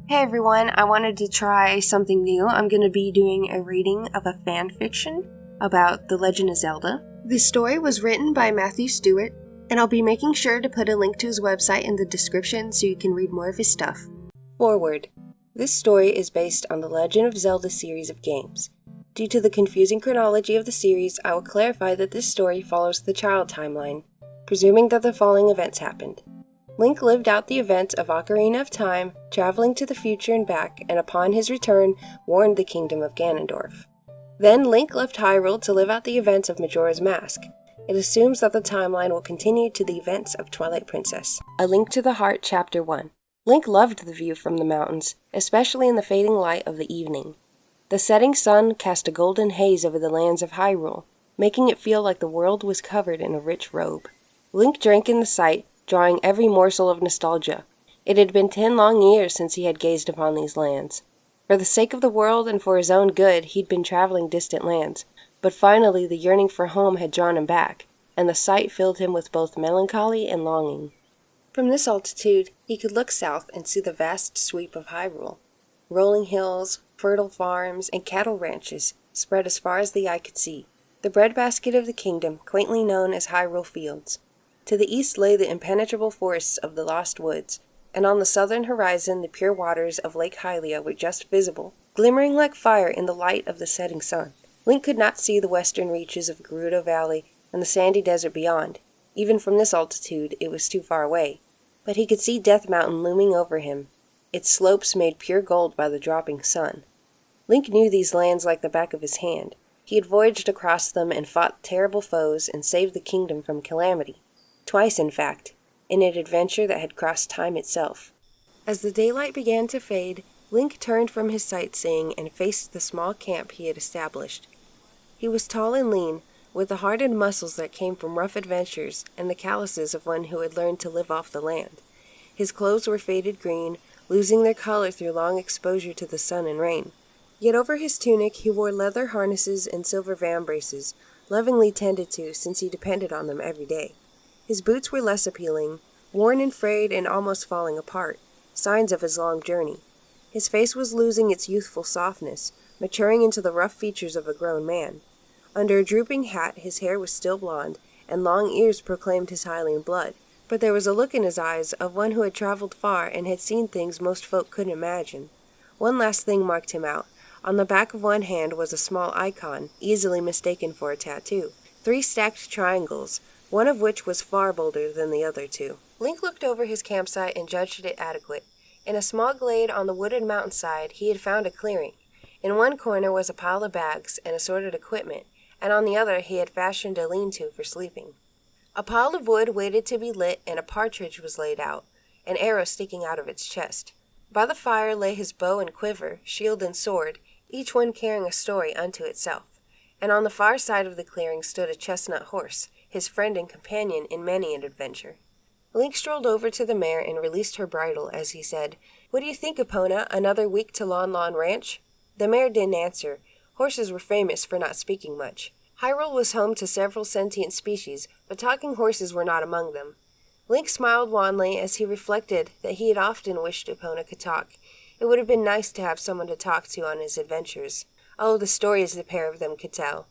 Hey everyone, I wanted to try something new. I'm going to be doing a reading of a fanfiction about The Legend of Zelda. This story was written by Matthew Stuart, and I'll be making sure to put a link to his website in the description so you can read more of his stuff. Forward. This story is based on the Legend of Zelda series of games. Due to the confusing chronology of the series, I will clarify that this story follows the child timeline, presuming that the following events happened. Link lived out the events of Ocarina of Time, traveling to the future and back, and upon his return, warned the kingdom of Ganondorf. Then Link left Hyrule to live out the events of Majora's Mask. It assumes that the timeline will continue to the events of Twilight Princess. A Link to the Heart, Chapter 1. Link loved the view from the mountains, especially in the fading light of the evening. The setting sun cast a golden haze over the lands of Hyrule, making it feel like the world was covered in a rich robe. Link drank in the sight, drawing every morsel of nostalgia. It had been 10 long years since he had gazed upon these lands. For the sake of the world and for his own good, he'd been traveling distant lands, but finally the yearning for home had drawn him back, and the sight filled him with both melancholy and longing. From this altitude, he could look south and see the vast sweep of Hyrule. Rolling hills, fertile farms, and cattle ranches spread as far as the eye could see. The breadbasket of the kingdom, quaintly known as Hyrule Fields. To the east lay the impenetrable forests of the Lost Woods, and on the southern horizon the pure waters of Lake Hylia were just visible, glimmering like fire in the light of the setting sun. Link could not see the western reaches of Gerudo Valley and the sandy desert beyond. Even from this altitude it was too far away. But he could see Death Mountain looming over him, its slopes made pure gold by the dropping sun. Link knew these lands like the back of his hand. He had voyaged across them and fought terrible foes and saved the kingdom from calamity. Twice, in fact, in an adventure that had crossed time itself. As the daylight began to fade, Link turned from his sightseeing and faced the small camp he had established. He was tall and lean, with the hardened muscles that came from rough adventures and the calluses of one who had learned to live off the land. His clothes were faded green, losing their color through long exposure to the sun and rain. Yet over his tunic he wore leather harnesses and silver vambraces, lovingly tended to since he depended on them every day. His boots were less appealing, worn and frayed and almost falling apart, signs of his long journey. His face was losing its youthful softness, maturing into the rough features of a grown man. Under a drooping hat his hair was still blonde, and long ears proclaimed his Hylian blood. But there was a look in his eyes of one who had traveled far and had seen things most folk couldn't imagine. One last thing marked him out. On the back of one hand was a small icon, easily mistaken for a tattoo. 3 stacked triangles, one of which was far bolder than the other 2. Link looked over his campsite and judged it adequate. In a small glade on the wooded mountainside, he had found a clearing. In one corner was a pile of bags and assorted equipment, and on the other he had fashioned a lean-to for sleeping. A pile of wood waited to be lit, and a partridge was laid out, an arrow sticking out of its chest. By the fire lay his bow and quiver, shield and sword, each one carrying a story unto itself. And on the far side of the clearing stood a chestnut horse, his friend and companion in many an adventure. Link strolled over to the mare and released her bridle as he said, "What do you think, Epona? Another week to Lon Lon Ranch?" The mare didn't answer. Horses were famous for not speaking much. Hyrule was home to several sentient species, but talking horses were not among them. Link smiled wanly as he reflected that he had often wished Epona could talk. It would have been nice to have someone to talk to on his adventures. Oh, the stories the pair of them could tell.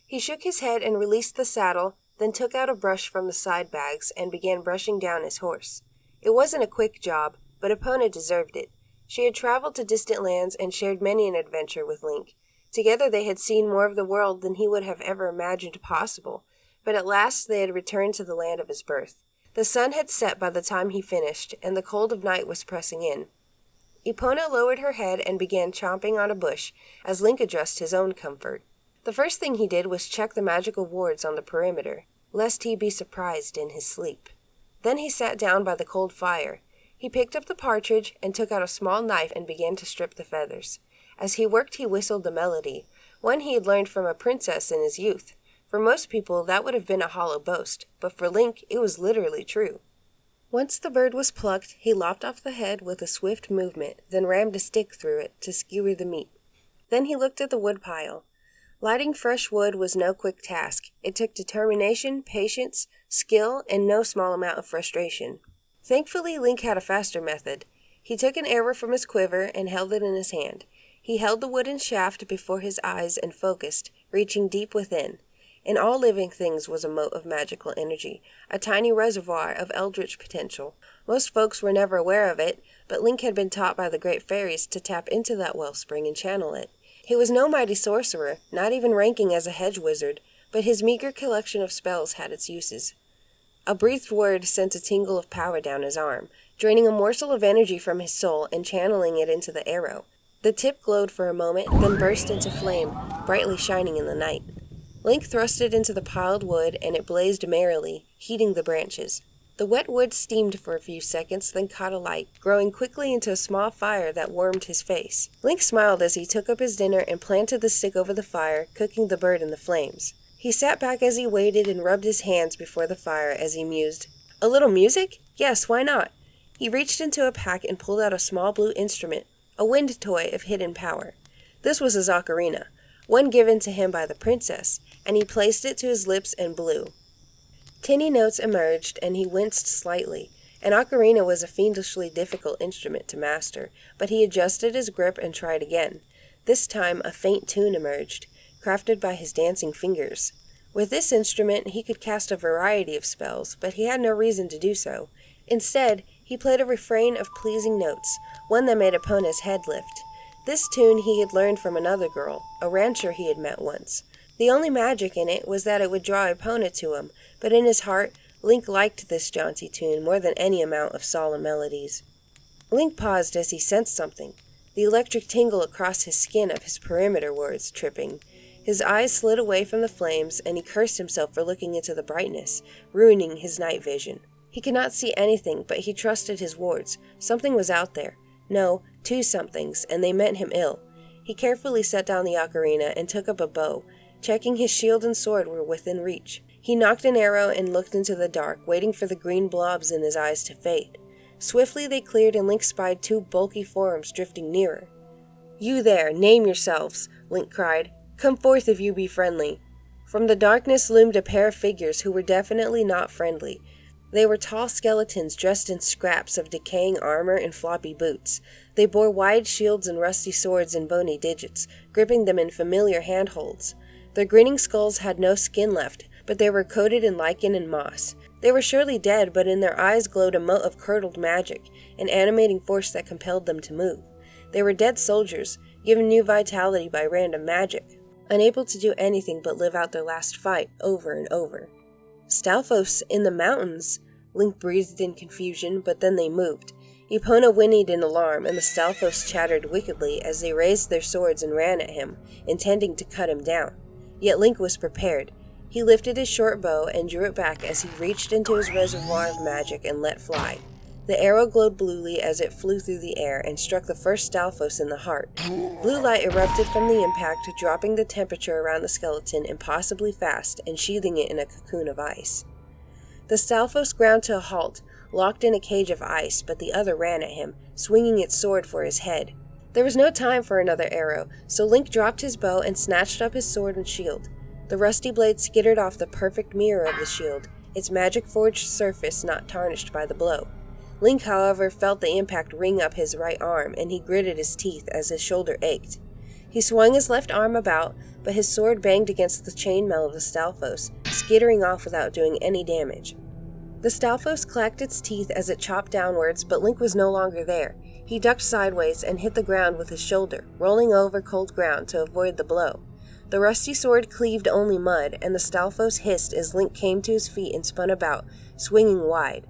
He shook his head and released the saddle, then took out a brush from the side bags and began brushing down his horse. It wasn't a quick job, but Epona deserved it. She had traveled to distant lands and shared many an adventure with Link. Together they had seen more of the world than he would have ever imagined possible, but at last they had returned to the land of his birth. The sun had set by the time he finished, and the cold of night was pressing in. Epona lowered her head and began chomping on a bush as Link addressed his own comfort. The first thing he did was check the magical wards on the perimeter, lest he be surprised in his sleep. Then he sat down by the cold fire. He picked up the partridge and took out a small knife and began to strip the feathers. As he worked he whistled a melody, one he had learned from a princess in his youth. For most people that would have been a hollow boast, but for Link it was literally true. Once the bird was plucked, he lopped off the head with a swift movement, then rammed a stick through it to skewer the meat. Then he looked at the woodpile. Lighting fresh wood was no quick task. It took determination, patience, skill, and no small amount of frustration. Thankfully, Link had a faster method. He took an arrow from his quiver and held it in his hand. He held the wooden shaft before his eyes and focused, reaching deep within. In all living things was a mote of magical energy, a tiny reservoir of eldritch potential. Most folks were never aware of it, but Link had been taught by the great fairies to tap into that wellspring and channel it. He was no mighty sorcerer, not even ranking as a hedge wizard, but his meager collection of spells had its uses. A breathed word sent a tingle of power down his arm, draining a morsel of energy from his soul and channeling it into the arrow. The tip glowed for a moment, then burst into flame, brightly shining in the night. Link thrust it into the piled wood, and it blazed merrily, heating the branches. The wet wood steamed for a few seconds, then caught alight, growing quickly into a small fire that warmed his face. Link smiled as he took up his dinner and planted the stick over the fire, cooking the bird in the flames. He sat back as he waited and rubbed his hands before the fire as he mused. A little music? Yes, why not? He reached into a pack and pulled out a small blue instrument, a wind toy of hidden power. This was his ocarina, one given to him by the princess, and he placed it to his lips and blew. Tinny notes emerged, and he winced slightly. An ocarina was a fiendishly difficult instrument to master, but he adjusted his grip and tried again. This time a faint tune emerged, crafted by his dancing fingers. With this instrument he could cast a variety of spells, but he had no reason to do so. Instead, he played a refrain of pleasing notes, one that made Epona's head lift. This tune he had learned from another girl, a rancher he had met once. The only magic in it was that it would draw Epona to him, but in his heart, Link liked this jaunty tune more than any amount of solemn melodies. Link paused as he sensed something, the electric tingle across his skin of his perimeter words tripping. His eyes slid away from the flames, and he cursed himself for looking into the brightness, ruining his night vision. He could not see anything, but he trusted his wards. Something was out there. No, two somethings, and they meant him ill. He carefully set down the ocarina and took up a bow, checking his shield and sword were within reach. He nocked an arrow and looked into the dark, waiting for the green blobs in his eyes to fade. Swiftly they cleared, and Link spied two bulky forms drifting nearer. "You there, name yourselves," Link cried. "Come forth if you be friendly." From the darkness loomed a pair of figures who were definitely not friendly. They were tall skeletons dressed in scraps of decaying armor and floppy boots. They bore wide shields and rusty swords and bony digits, gripping them in familiar handholds. Their grinning skulls had no skin left, but they were coated in lichen and moss. They were surely dead, but in their eyes glowed a mote of curdled magic, an animating force that compelled them to move. They were dead soldiers, given new vitality by random magic, unable to do anything but live out their last fight over and over. "Stalfos in the mountains," Link breathed in confusion, but then they moved. Epona whinnied in alarm, and the Stalfos chattered wickedly as they raised their swords and ran at him, intending to cut him down. Yet Link was prepared. He lifted his short bow and drew it back as he reached into his reservoir of magic and let fly. The arrow glowed bluely as it flew through the air and struck the first Stalfos in the heart. Blue light erupted from the impact, dropping the temperature around the skeleton impossibly fast and sheathing it in a cocoon of ice. The Stalfos ground to a halt, locked in a cage of ice, but the other ran at him, swinging its sword for his head. There was no time for another arrow, so Link dropped his bow and snatched up his sword and shield. The rusty blade skittered off the perfect mirror of the shield, its magic-forged surface not tarnished by the blow. Link, however, felt the impact ring up his right arm, and he gritted his teeth as his shoulder ached. He swung his left arm about, but his sword banged against the chainmail of the Stalfos, skittering off without doing any damage. The Stalfos clacked its teeth as it chopped downwards, but Link was no longer there. He ducked sideways and hit the ground with his shoulder, rolling over cold ground to avoid the blow. The rusty sword cleaved only mud, and the Stalfos hissed as Link came to his feet and spun about, swinging wide.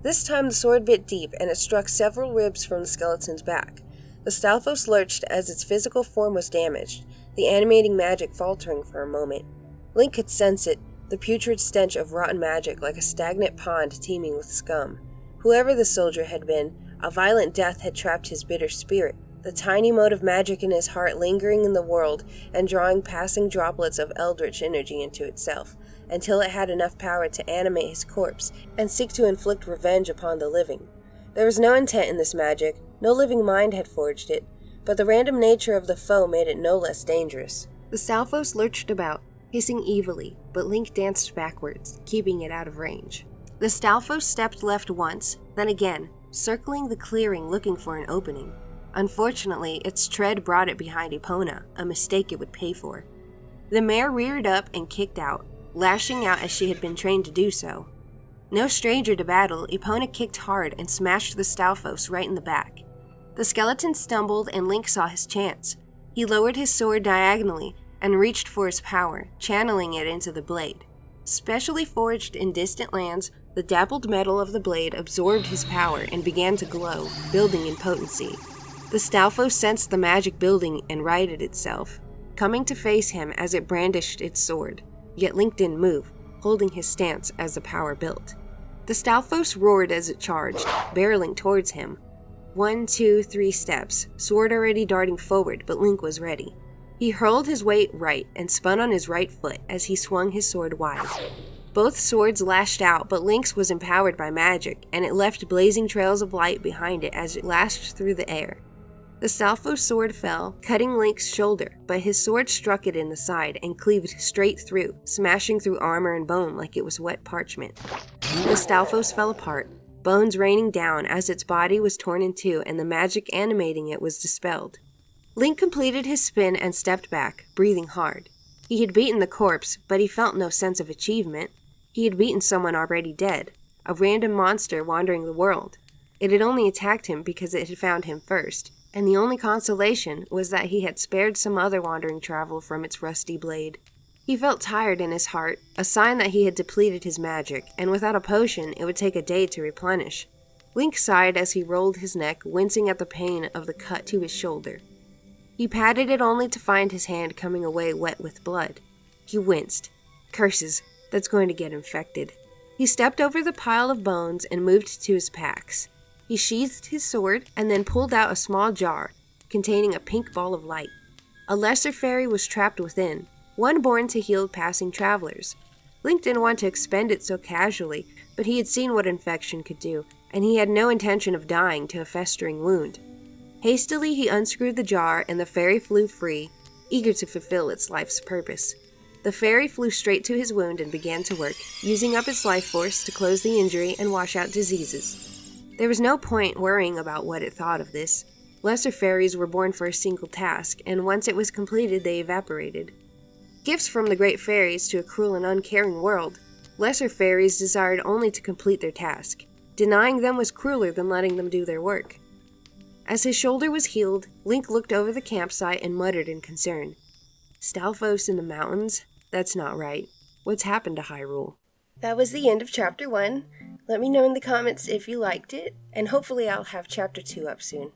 This time the sword bit deep, and it struck several ribs from the skeleton's back. The Stalfos lurched as its physical form was damaged, the animating magic faltering for a moment. Link could sense it, the putrid stench of rotten magic like a stagnant pond teeming with scum. Whoever the soldier had been, a violent death had trapped his bitter spirit, the tiny mote of magic in his heart lingering in the world and drawing passing droplets of eldritch energy into itself, until it had enough power to animate his corpse and seek to inflict revenge upon the living. There was no intent in this magic, no living mind had forged it, but the random nature of the foe made it no less dangerous. The Stalfos lurched about, hissing evilly, but Link danced backwards, keeping it out of range. The Stalfos stepped left once, then again, circling the clearing looking for an opening. Unfortunately, its tread brought it behind Epona, a mistake it would pay for. The mare reared up and kicked out, lashing out as she had been trained to do so. No stranger to battle, Epona kicked hard and smashed the Stalfos right in the back. The skeleton stumbled and Link saw his chance. He lowered his sword diagonally and reached for his power, channeling it into the blade. Specially forged in distant lands, the dappled metal of the blade absorbed his power and began to glow, building in potency. The Stalfos sensed the magic building and righted itself, coming to face him as it brandished its sword, yet Link didn't move, holding his stance as the power built. The Stalfos roared as it charged, barreling towards him. 1, 2, 3 steps, sword already darting forward, but Link was ready. He hurled his weight right and spun on his right foot as he swung his sword wide. Both swords lashed out, but Link's was empowered by magic, and it left blazing trails of light behind it as it lashed through the air. The Stalfos sword fell, cutting Link's shoulder, but his sword struck it in the side and cleaved straight through, smashing through armor and bone like it was wet parchment. The Stalfos fell apart, bones raining down as its body was torn in two and the magic animating it was dispelled. Link completed his spin and stepped back, breathing hard. He had beaten the corpse, but he felt no sense of achievement. He had beaten someone already dead, a random monster wandering the world. It had only attacked him because it had found him first, and the only consolation was that he had spared some other wandering traveler from its rusty blade. He felt tired in his heart, a sign that he had depleted his magic, and without a potion it would take a day to replenish. Link sighed as he rolled his neck, wincing at the pain of the cut to his shoulder. He patted it only to find his hand coming away wet with blood. He winced. Curses, that's going to get infected. He stepped over the pile of bones and moved to his packs. He sheathed his sword and then pulled out a small jar containing a pink ball of light. A lesser fairy was trapped within, one born to heal passing travelers. Link didn't want to expend it so casually, but he had seen what infection could do, and he had no intention of dying to a festering wound. Hastily he unscrewed the jar and the fairy flew free, eager to fulfill its life's purpose. The fairy flew straight to his wound and began to work, using up its life force to close the injury and wash out diseases. There was no point worrying about what it thought of this. Lesser fairies were born for a single task, and once it was completed they evaporated. Gifts from the great fairies to a cruel and uncaring world, lesser fairies desired only to complete their task. Denying them was crueler than letting them do their work. As his shoulder was healed, Link looked over the campsite and muttered in concern. Stalfos in the mountains? That's not right. What's happened to Hyrule? That was the end of Chapter 1. Let me know in the comments if you liked it, and hopefully I'll have Chapter 2 up soon.